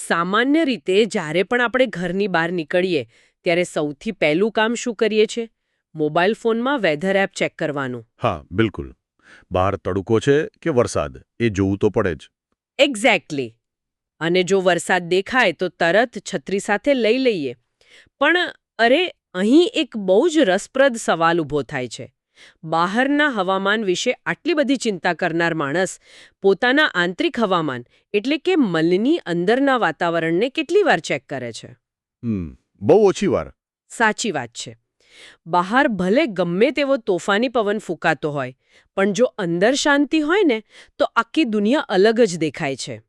સામાન્ય રીતે જ્યારે પણ આપણે ઘરની બહાર નીકળીએ ત્યારે સૌથી પહેલું કામ શું કરીએ છીએ? મોબાઈલ ફોનમાં વેધર એપ ચેક કરવાનું. હા, બિલકુલ. બહાર તડકો છે કે વરસાદ એ જોવું તો પડે જ. એક્ઝેક્ટલી. અને જો વરસાદ દેખાય તો તરત છત્રી સાથે લઈ લઈએ. પણ અરે, અહીં એક બહુ જ રસપ્રદ સવાલ ઊભો થાય છે. બહારના હવામાન વિશે આટલી બધી ચિંતા કરનાર માણસ પોતાના આંતરિક હવામાન એટલે કે મનની અંદરના વાતાવરણને કેટલી વાર ચેક કરે છે? બહુ ઓછી વાર. સાચી વાત છે. બહાર ભલે ગમે તેવો તોફાની પવન ફૂંકાતો હોય, પણ જો અંદર શાંતિ હોય ને તો આખી દુનિયા અલગ જ દેખાય છે.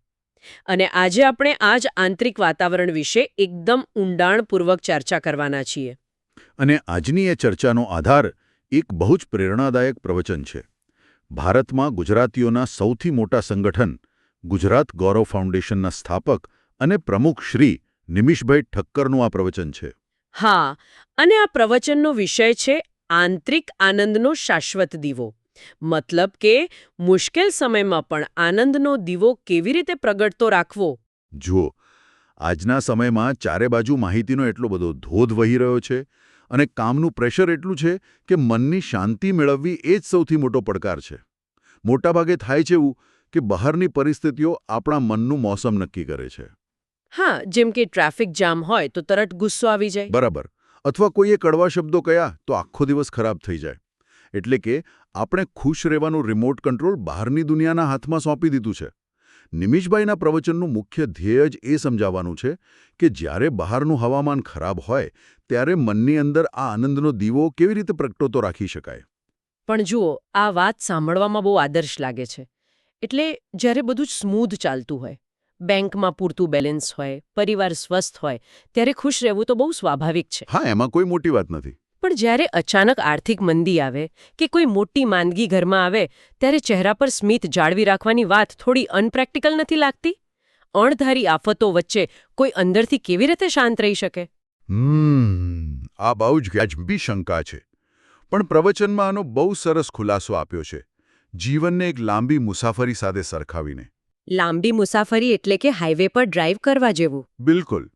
અને આજે આપણે આ જ આંતરિક વાતાવરણ વિશે એકદમ ઊંડાણપૂર્વક ચર્ચા કરવાના છીએ. અને આજની એ ચર્ચાનો આધાર એક બહુ જ પ્રેરણાદાયક પ્રવચન છે. ભારતમાં ગુજરાતીઓના સૌથી મોટા સંગઠન ગુજરાત ગૌરવ ફાઉન્ડેશનના સ્થાપક અને પ્રમુખ શ્રી નિમિષભાઈ ઠક્કરનું આ પ્રવચન છે. હા, અને આ પ્રવચનનો વિષય છે આંતરિક આનંદનો શાશ્વત દીવો. મતલબ કે મુશ્કેલ સમયમાં પણ આનંદનો દીવો કેવી રીતે પ્રગટતો રાખવો. જુઓ, આજના સમયમાં ચારે બાજુ માહિતીનો એટલો બધો ધોધ વહી રહ્યો છે અને કામનું પ્રેશર એટલું છે કે મનની શાંતિ મેળવવી એ જ સૌથી મોટો પડકાર છે. મોટાભાગે થાય છે એવું કે બહારની પરિસ્થિતિઓ આપણા મનનું મોસમ નક્કી કરે છે. હા, જેમ કે ટ્રાફિક જામ હોય તો તરત ગુસ્સો આવી જાય. બરાબર. અથવા કોઈએ કડવા શબ્દો કહ્યા તો આખો દિવસ ખરાબ થઈ જાય. એટલે કે આપણે ખુશ રહેવાનું રિમોટ કંટ્રોલ બહારની દુનિયાના હાથમાં સોંપી દીધું છે. નિમિષભાઈના પ્રવચનનું મુખ્ય ધ્યેય જ એ સમજાવવાનું છે કે જ્યારે બહારનું હવામાન ખરાબ હોય ત્યારે મનની અંદર આ આનંદનો દીવો કેવી રીતે પ્રગટતો રાખી શકાય. પણ જુઓ, આ વાત સાંભળવામાં બહુ આદર્શ લાગે છે. એટલે જ્યારે બધું જ સ્મૂધ ચાલતું હોય, બેંકમાં પૂરતું બેલેન્સ હોય, પરિવાર સ્વસ્થ હોય, ત્યારે ખુશ રહેવું તો બહુ સ્વાભાવિક છે. હા, એમાં કોઈ મોટી વાત નથી. પણ જ્યારે અચાનક આર્થિક મંદી આવે કે કોઈ મોટી માંદગી ઘરમાં આવે ત્યારે ચહેરા પર સ્મિત જાળવી રાખવાની વાત થોડી અનપ્રેક્ટિકલ નથી લાગતી? અણધારી આફતો વચ્ચે કોઈ અંદરથી કેવી રીતે શાંત રહી શકે? આ બહુ જ વ્યાજબી શંકા છે. પણ પ્રવચનમાં આનો બહુ સરસ ખુલાસો આપ્યો છે. જીવનને એક લાંબી મુસાફરી સાથે સરખાવીને. લાંબી મુસાફરી એટલે કે હાઈવે પર ડ્રાઈવ કરવા જેવું. બિલકુલ.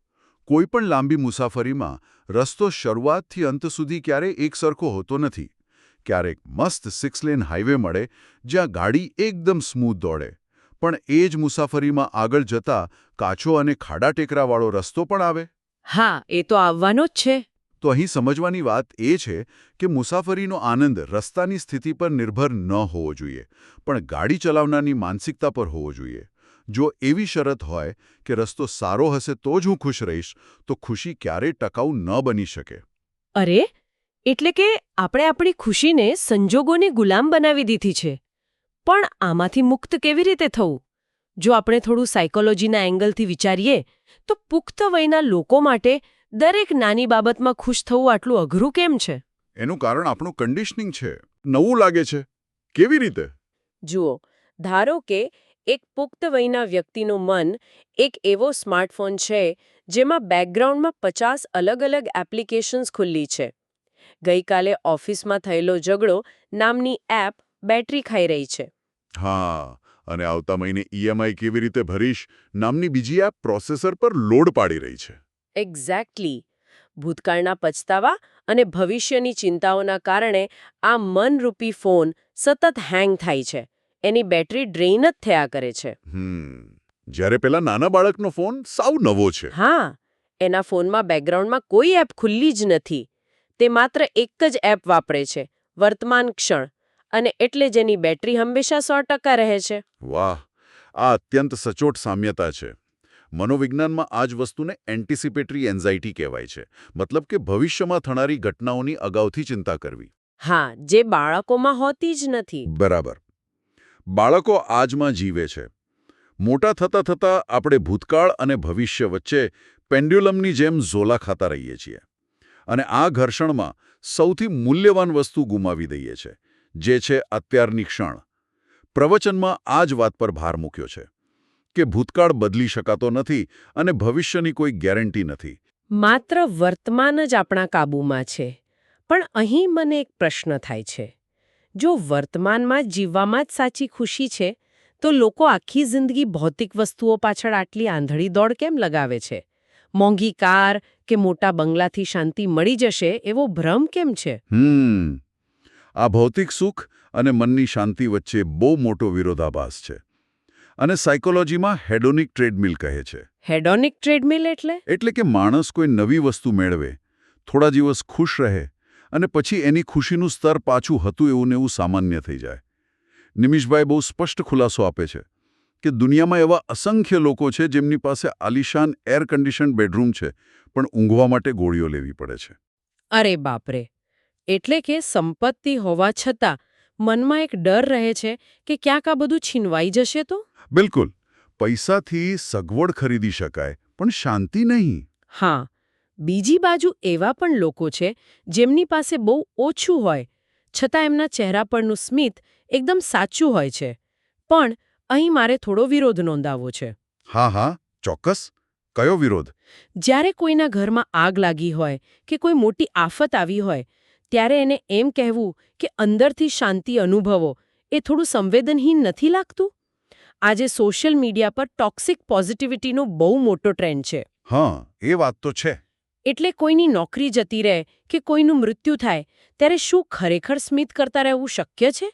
કોઈ પણ લાંબી મુસાફરીમાં રસ્તો શરૂઆતથી અંત સુધી ક્યારેય એકસરખો હોતો નથી. ક્યારેક મસ્ત 6 લેન હાઈવે મળે જ્યાં ગાડી એકદમ સ્મૂથ દોડે. પણ એ જ મુસાફરીમાં આગળ જતા કાચો અને ખાડા ટેકરાવાળો રસ્તો પણ આવે. હા, એ તો આવવાનો જ છે. તો અહીં સમજવાની વાત એ છે કે મુસાફરીનો આનંદ રસ્તાની સ્થિતિ પર નિર્ભર ન હોવો જોઈએ, પણ ગાડી ચલાવનારની માનસિકતા પર હોવો જોઈએ. જો એવી શરત હોય કે રસ્તો સારો હશે તો જ હું ખુશ રહીશ, તો ખુશી ક્યારેય ટકાઉ ન બની શકે. અરે, એટલે કે આપણે આપણી ખુશીને સંજોગોને ગુલામ બનાવી દીધી છે. પણ આમાંથી મુક્ત કેવી રીતે થવું? જો આપણે થોડું સાયકોલોજીના એંગલથી વિચારીએ તો પુખ્ત વયના લોકો માટે દરેક નાની બાબતમાં ખુશ થવું આટલું અઘરું કેમ છે? એનું કારણ આપણું કન્ડિશનિંગ છે. નવું લાગે છે. કેવી રીતે? જુઓ, ધારો કે એક પુખ્ત વયના વ્યક્તિનું મન એક એવો સ્માર્ટફોન છે જેમાં બેકગ્રાઉન્ડમાં 50 અલગ-અલગ એપ્લિકેશન્સ ખુલ્લી છે. ગઈકાલે ઓફિસમાં થયેલો ઝઘડો નામની એપ બેટરી ખાઈ રહી છે. હા, અને આવતા મહિને EMI કેવી રીતે ભરીશ નામની બીજી એપ પ્રોસેસર પર લોડ પાડી રહી છે. એક્ઝેક્ટલી. ભૂતકાળના પછતાવા અને ભવિષ્યની ચિંતાઓના કારણે આ મનરૂપી ફોન સતત હેંગ થાય છે. એની બેટરી ડ્રેઇન જ થયા કરે છે. જ્યારે પેલા નાના બાળકનો ફોન સાવ નવો છે. હા, એના ફોનમાં બેકગ્રાઉન્ડમાં કોઈ એપ ખુલ્લી જ નથી. તે માત્ર એક જ એપ વાપરે છે, વર્તમાન ક્ષણ, અને એટલે જ એની બેટરી હંમેશા 100% રહે છે. વાહ, આ અત્યંત સચોટ સામ્યતા છે. મનોવિજ્ઞાનમાં આ જ વસ્તુને એન્ટિસિપેટરી એન્ઝાઇટી કહેવાય છે. મતલબ કે ભવિષ્યમાં થનારી ઘટનાઓની અગાઉથી ચિંતા કરવી. હા, જે બાળકોમાં હોતી જ નથી. બરાબર. બાળકો આજમાં જીવે છે. મોટા થતા થતા આપણે ભૂતકાળ અને ભવિષ્ય વચ્ચે પેન્ડ્યુલમની જેમ ઝોલા ખાતા રહીએ છીએ. અને આ ઘર્ષણમાં સૌથી મૂલ્યવાન વસ્તુ ગુમાવી દઈએ છે, જે છે અત્યારની ક્ષણ. પ્રવચનમાં આ જ વાત પર ભાર મૂક્યો છે કે ભૂતકાળ બદલી શકાતો નથી અને ભવિષ્યની કોઈ ગેરંટી નથી. માત્ર વર્તમાન જ આપણા કાબૂમાં છે. પણ અહીં મને એક પ્રશ્ન થાય છે. જો વર્તમાનમાં જીવવામાં જ સાચી ખુશી છે, તો લોકો આખી જિંદગી ભૌતિક વસ્તુઓ પાછળ આટલી આંધળી દોડ કેમ લગાવે છે? મોંઘી કાર કે મોટા બંગલાથી શાંતિ મળી જશે એવો ભ્રમ કેમ છે? આ ભૌતિક સુખ અને મનની શાંતિ વચ્ચે બહુ મોટો વિરોધાભાસ છે. અને સાયકોલોજીમાં હેડોનિક ટ્રેડમિલ કહે છે. હેડોનિક ટ્રેડમિલ એટલે? એટલે કે માણસ કોઈ નવી વસ્તુ મેળવે, થોડા દિવસ ખુશ રહે અને પછી એની ખુશીનું સ્તર પાછું હતું એવું ને એવું સામાન્ય થઈ જાય. નિમિષભાઈ બહુ સ્પષ્ટ ખુલાસો આપે છે કે દુનિયામાં એવા અસંખ્ય લોકો છે જેમની પાસે આલિશાન એર કન્ડિશન બેડરૂમ છે, પણ ઊંઘવા માટે ગોળીઓ લેવી પડે છે. અરે બાપરે! એટલે કે સંપત્તિ હોવા છતાં મનમાં એક ડર રહે છે કે ક્યાંક આ બધું છીનવાઈ જશે તો? બિલકુલ. પૈસાથી સગવડ ખરીદી શકાય, પણ શાંતિ નહીં. હા, બીજી બાજુ એવા પણ લોકો છે જેમની પાસે બહુ ઓછું હોય છતાં એમના ચહેરા પરનું સ્મિત એકદમ સાચું હોય છે. પણ અહીં મારે થોડો વિરોધ નોંધાવવો છે. હા, ચોક્કસ. કયો વિરોધ? જ્યારે કોઈના ઘરમાં આગ લાગી હોય કે કોઈ મોટી આફત આવી હોય ત્યારે એને એમ કહેવું કે અંદરથી શાંતિ અનુભવો એ થોડું સંવેદનહીન નથી લાગતું? આજે સોશિયલ મીડિયા પર ટોક્સિક પોઝિટિવિટીનો બહુ મોટો ટ્રેન્ડ છે. હા, એ વાત તો છે. એટલે કોઈની નોકરી જતી રહે કે કોઈનું મૃત્યુ થાય ત્યારે શું ખરેખર સ્મિત કરતા રહેવું શક્ય છે?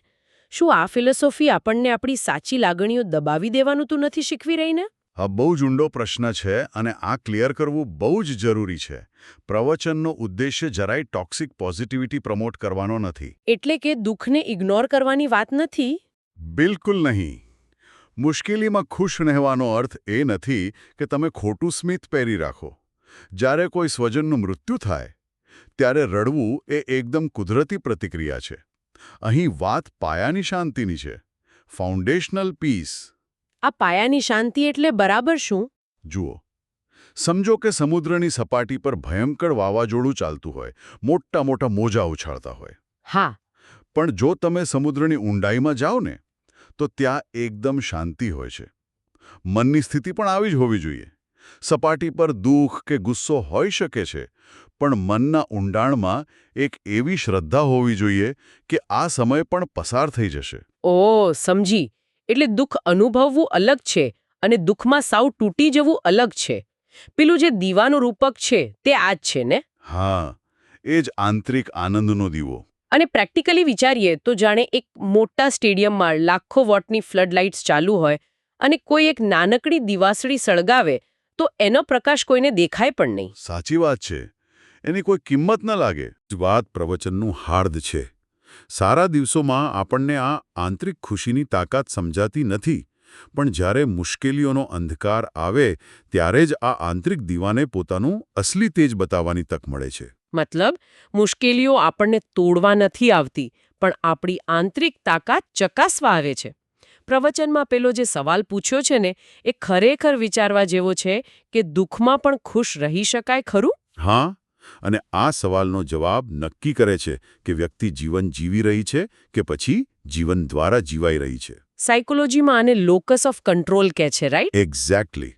શું આ ફિલોસોફી આપણને આપણી સાચી લાગણીઓ દબાવી દેવાનું તો નથી શીખવી રહી ને? આ બહુ જ ઊંડો પ્રશ્ન છે અને આ ક્લિયર કરવું બહુ જ જરૂરી છે. પ્રવચનનો ઉદ્દેશ્ય જરાય ટોક્સિક પોઝિટિવિટી પ્રમોટ કરવાનો નથી. એટલે કે દુઃખને ઇગ્નોર કરવાની વાત નથી? બિલકુલ નહીં. મુશ્કેલીમાં ખુશ રહેવાનો અર્થ એ નથી કે તમે ખોટું સ્મિત પહેરી રાખો. જ્યારે કોઈ સ્વજનનું મૃત્યુ થાય ત્યારે રડવું એ એકદમ કુદરતી પ્રતિક્રિયા છે. અહીં વાત પાયાની શાંતિની છે. Foundational peace. આ પાયાની શાંતિ એટલે બરાબર શું? જુઓ, સમજો કે સમુદ્રની સપાટી પર ભયંકર વાવાઝોડું ચાલતું હોય, મોટા મોટા મોજા ઉછાળતા હોય. હા. પણ જો તમે સમુદ્રની ઊંડાઈમાં જાઓ ને તો ત્યાં એકદમ શાંતિ હોય છે. મનની સ્થિતિ પણ આવી જ હોવી જોઈએ. સપાટી પર દુઃખ કે ગુસ્સો હોઈ શકે છે, પણ મનના ઊંડાણમાં એક એવી શ્રદ્ધા હોવી જોઈએ કે આ સમય પણ પસાર થઈ જશે. ઓ, સમજી. એટલે દુઃખ અનુભવવું અલગ છે અને દુઃખમાં સાવ તૂટી જવું અલગ છે. પેલું જે દીવાનું રૂપક છે તે આ જ છે ને? હા, એ જ આંતરિક આનંદનો દીવો. અને પ્રેક્ટિકલી વિચારીએ તો જાણે એક મોટા સ્ટેડિયમમાં લાખો વોટની ફ્લડ લાઇટ્સ ચાલુ હોય અને કોઈ એક નાનકડી દિવાસળી સળગાવે તો એનો પ્રકાશ કોઈને દેખાય પણ નહીં. સાચી વાત છે. એની કોઈ કિંમત ન લાગે. વાત પ્રવચનનું હાર્દ છે. સારા દિવસોમાં આપણને આ આંતરિક ખુશીની તાકાત સમજાતી નથી, પણ જ્યારે મુશ્કેલીઓનો અંધકાર આવે ત્યારે જ આ આંતરિક દીવાને પોતાનું અસલી તેજ બતાવવાની તક મળે છે. મતલબ, મુશ્કેલીઓ આપણને તોડવા નથી આવતી, પણ આપણી આંતરિક તાકાત ચકાસવા આવે છે. પ્રવચનમાં પેલો જે સવાલ પૂછ્યો છે ને, એ ખરેખર વિચારવા જેવો છે કે દુઃખમાં પણ ખુશ રહી શકાય ખરું? હા, અને આ સવાલનો જવાબ નક્કી કરે છે કે વ્યક્તિ જીવન જીવી રહી છે કે પછી જીવન દ્વારા જીવાઈ રહી છે. સાયકોલોજીમાં આને લોકસ ઓફ કંટ્રોલ કહે છે, રાઈટ? એક્ઝેક્ટલી.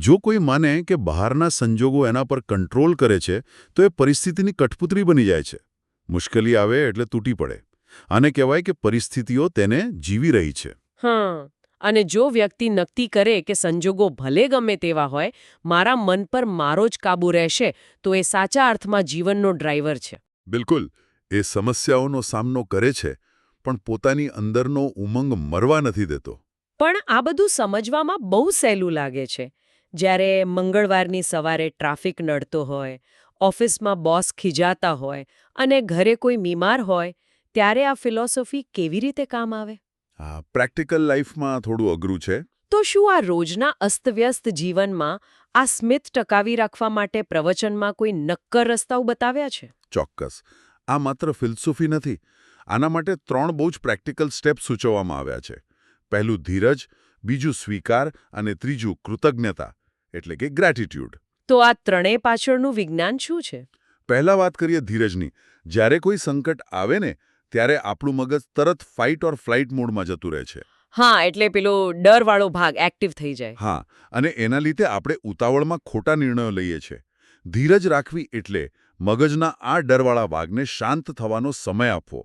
જો કોઈ માને કે બહારના સંજોગો એના પર કંટ્રોલ કરે છે તો એ પરિસ્થિતિની કઠપૂતળી બની જાય છે. મુશ્કેલી આવે એટલે તૂટી પડે. આને કહેવાય કે પરિસ્થિતિઓ તેને જીવી રહી છે. હા, અને જો વ્યક્તિ નક્કી કરે કે સંજોગો ભલે ગમે તેવા હોય, મારા મન પર મારો જ કાબુ રહેશે, તો એ સાચા અર્થમાં જીવનનો ડ્રાઈવર છે. બિલકુલ. એ સમસ્યાઓનો સામનો કરે છે, પણ પોતાની અંદરનો ઉમંગ મરવા નથી દેતો. પણ આ બધું સમજવામાં બહુ સહેલું લાગે છે. જ્યારે મંગળવારની સવારે ટ્રાફિક નડતો હોય, ઓફિસમાં બોસ ખીજાતા હોય અને ઘરે કોઈ બીમાર હોય, ત્યારે આ ફિલોસોફી કેવી રીતે કામ આવે? પ્રેક્ટિકલ લાઈફમાં થોડું અઘરું છે. તો શું આ રોજના અસ્તવ્યસ્ત જીવનમાં આ સ્મિત ટકાવી રાખવા માટે પ્રવચનમાં કોઈ નક્કર રસ્તાઓ બતાવ્યા છે? ચોક્કસ. આ માત્ર ફિલસૂફી નથી. આના માટે 3 બહુ જ પ્રેક્ટિકલ સ્ટેપ સૂચવવામાં આવ્યા છે. પહેલું ધીરજ, બીજું સ્વીકાર અને ત્રીજું કૃતજ્ઞતા, એટલે કે ગ્રેટિટ્યૂડ. તો આ ત્રણેય પાછળનું વિજ્ઞાન શું છે? પહેલા વાત કરીએ ધીરજની. જ્યારે કોઈ સંકટ આવે ને ત્યારે આપણું મગજ તરત ફાઇટ ઓર ફ્લાઇટ મોડમાં જતું રહે છે. હા, એટલે પેલો ડરવાળો ભાગ એક્ટિવ થઈ જાય. હા, અને એના લીધે આપણે ઉતાવળમાં ખોટા નિર્ણયો લઈએ છીએ. ધીરજ રાખવી એટલે મગજના આ ડરવાળા ભાગને શાંત થવાનો સમય આપવો.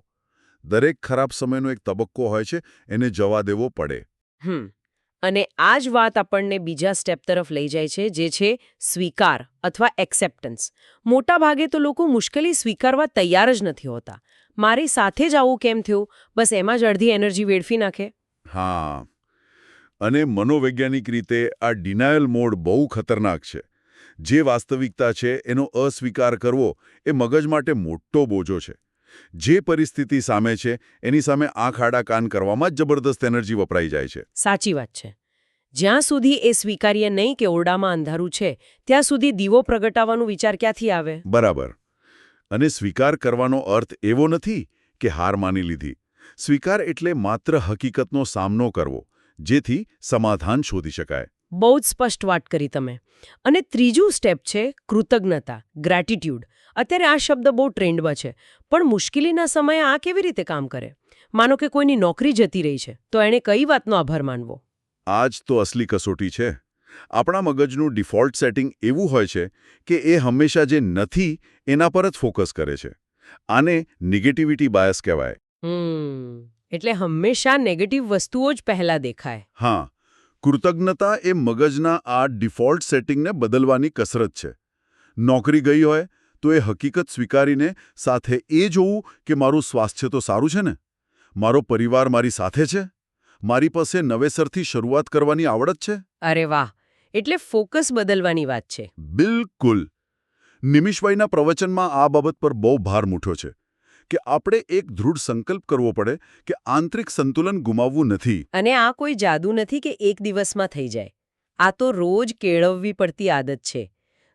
દરેક ખરાબ સમયનો એક તબક્કો હોય છે, એને જવા દેવો પડે. અને આ જ વાત આપણને બીજા સ્ટેપ તરફ લઈ જાય છે, જે છે સ્વીકાર અથવા એક્સેપ્ટન્સ. મોટાભાગે તો લોકો મુશ્કેલી સ્વીકારવા તૈયાર જ નથી હોતા. મારી સાથે જ આવું કેમ થયું, બસ એમાં જ અડધી એનર્જી વેડફી નાખે. હા, અને મનોવૈજ્ઞાનિક રીતે આ ડિનાયલ મોડ બહુ ખતરનાક છે. જે વાસ્તવિકતા છે એનો અસ્વીકાર કરવો એ મગજ માટે મોટો બોજો છે. જે પરિસ્થિતિ સામે છે એની સામે આંખ આડા કાન કરવામાં જ જબરદસ્ત એનર્જી વપરાઈ જાય છે. સાચી વાત છે. જ્યાં સુધી એ સ્વીકાર્ય નહીં કે ઓરડામાં અંધારું છે, ત્યાં સુધી દીવો પ્રગટાવવાનો વિચાર ક્યાંથી આવે? બરાબર. અને સ્વીકાર કરવાનો અર્થ એવો નથી કે હાર માની લીધી. સ્વીકાર એટલે માત્ર હકીકતનો સામનો કરવો, જેથી સમાધાન શોધી શકાય. બહુ જ સ્પષ્ટ વાત કરી તમે. અને ત્રીજું સ્ટેપ છે કૃતજ્ઞતા, ગ્રેટિટ્યૂડ. અત્યારે આ શબ્દ બહુ ટ્રેન્ડમાં છે, પણ મુશ્કેલીના સમયે આ કેવી રીતે કામ કરે? માનો કે કોઈની નોકરી જતી રહી છે, તો એણે કઈ વાતનો આભાર માનવો? આ જ તો અસલી કસોટી છે. આપણા મગજનું ડિફોલ્ટ સેટિંગ એવું હોય છે કે એ હંમેશા જે નથી એના પર જ ફોકસ કરે છે. આને નેગેટિવિટી બાયસ કહેવાય. એટલે હંમેશા નેગેટિવ વસ્તુઓ જ પહેલા દેખાય. હા, કૃતજ્ઞતા એ મગજના આ ડિફોલ્ટ સેટિંગને બદલવાની કસરત છે. નોકરી ગઈ હોય તો એ હકીકત સ્વીકારીને સાથે એ જોવું કે મારું સ્વાસ્થ્ય તો સારું છે ને, મારો પરિવાર મારી સાથે છે, મારી પાસે નવેસરથી શરૂઆત કરવાની આવડત છે. અરે વાહ! એટલે ફોકસ બદલવાની વાત છે. બિલકુલ. નિમિષભાઈના પ્રવચનમાં આ બાબત પર બહુ ભાર મૂક્યો છે કે આપણે એક દૃઢ સંકલ્પ કરવો પડે કે આંતરિક સંતુલન ગુમાવવું નથી. અને આ કોઈ જાદુ નથી કે એક દિવસમાં થઈ જાય. આ તો રોજ કેળવવી પડતી આદત છે.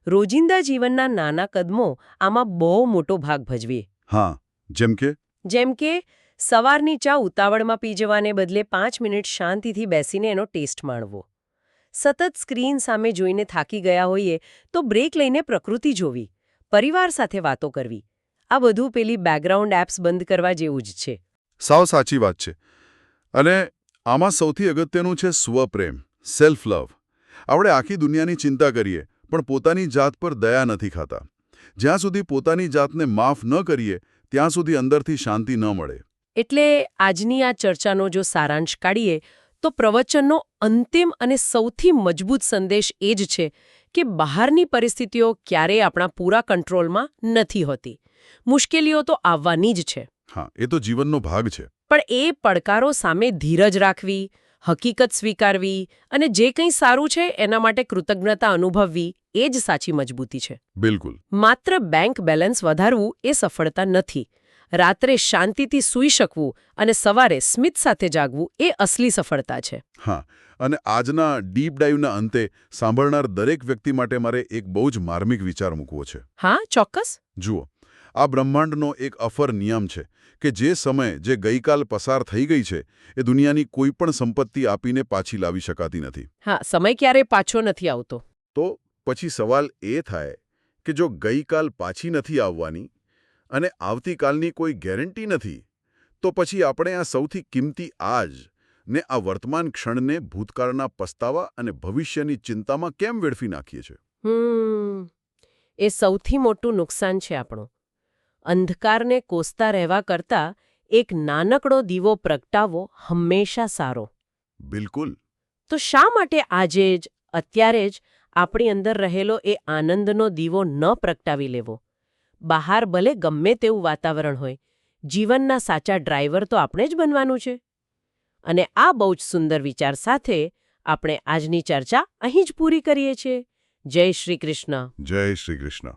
રોજિંદા જીવનના નાના કદમો આમાં બહુ મોટો ભાગ ભજવે. હા, જેમ કે સવારની ચા ઉતાવળમાં પી જવાને બદલે 5 મિનિટ શાંતિથી બેસીને એનો ટેસ્ટ માણવો. સતત સ્ક્રીન સામે જોઈને થાકી ગયા હોઈએ તો બ્રેક લઈને પ્રકૃતિ જોવી, પરિવાર સાથે વાતો કરવી. આ બધું પેલી બેકગ્રાઉન્ડ એપ્સ બંધ કરવા જેવું જ છે. સાવ સાચી વાત છે. અને આમાં સૌથી અગત્યનું છે સ્વપ્રેમ, સેલ્ફ લવ. આપણે આખી દુનિયાની ચિંતા કરીએ પણ પોતાની જાત પર દયા નથી ખાતા. જ્યાં સુધી પોતાની જાતને માફ ન કરીએ ત્યાં સુધી અંદરથી શાંતિ ન મળે. એટલે આજની આ ચર્ચાનો જો સારાંશ કાઢીએ તો પ્રવચનનો અંતિમ અને સૌથી મજબૂત સંદેશ એ જ છે કે બહારની પરિસ્થિતિઓ ક્યારેય આપણા પૂરા કંટ્રોલમાં નથી હોતી. મુશ્કેલીઓ તો આવવાની જ છે. હા, એ તો જીવનનો ભાગ છે. પણ એ પડકારો સામે ધીરજ રાખવી, હકીકત સ્વીકારવી અને જે કંઈ સારું છે એના માટે કૃતજ્ઞતા અનુભવવી એ જ સાચી મજબૂતી છે. બિલકુલ. માત્ર બેંક બેલેન્સ વધારવું એ સફળતા નથી. રાત્રે શાંતિથી સૂઈ શકવું અને સવારે સ્મિત સાથે જાગવું એ અસલી સફળતા છે. હા, અને આજના ડીપ ડાઈવના અંતે સાંભળનાર દરેક વ્યક્તિ માટે મારે એક બહુ જ માર્મિક વિચાર મૂકવો છે. હા, ચોક્કસ. જુઓ, આ બ્રહ્માંડનો એક અફર નિયમ છે કે જે સમય જે ગઈકાલ પસાર થઈ ગઈ છે એ દુનિયાની કોઈ પણ સંપત્તિ આપીને પાછી લાવી શકાતી નથી. હા, સમય ક્યારેય પાછો નથી આવતો. તો પછી સવાલ એ થાય કે જો ગઈકાલ પાછી નથી આવવાની અને આવતીકાલની કોઈ ગેરંટી નથી, તો પછી આપણે આ સૌથી કિંમતી આજ ને આ વર્તમાન ક્ષણને ભૂતકાળના પસ્તાવા અને ભવિષ્યની ચિંતામાં કેમ વેડફી નાખીએ છીએ? એ સૌથી મોટું નુકસાન છે આપણું. અંધકારને કોસતા રહેવા કરતાં એક નાનકડો દીવો પ્રગટાવવો હંમેશા સારો. બિલકુલ. તો શા માટે આજે જ, અત્યારે જ આપણી અંદર રહેલો એ આનંદનો દીવો ન પ્રગટાવી લેવો? બહાર ભલે ગમે તેવું વાતાવરણ હોય, જીવનના સાચા ડ્રાઈવર તો આપણે જ બનવાનું છે. અને આ બહુ જ સુંદર વિચાર સાથે આપણે આજની ચર્ચા અહીં જ પૂરી કરીએ છીએ. જય શ્રી કૃષ્ણ. જય શ્રી કૃષ્ણ.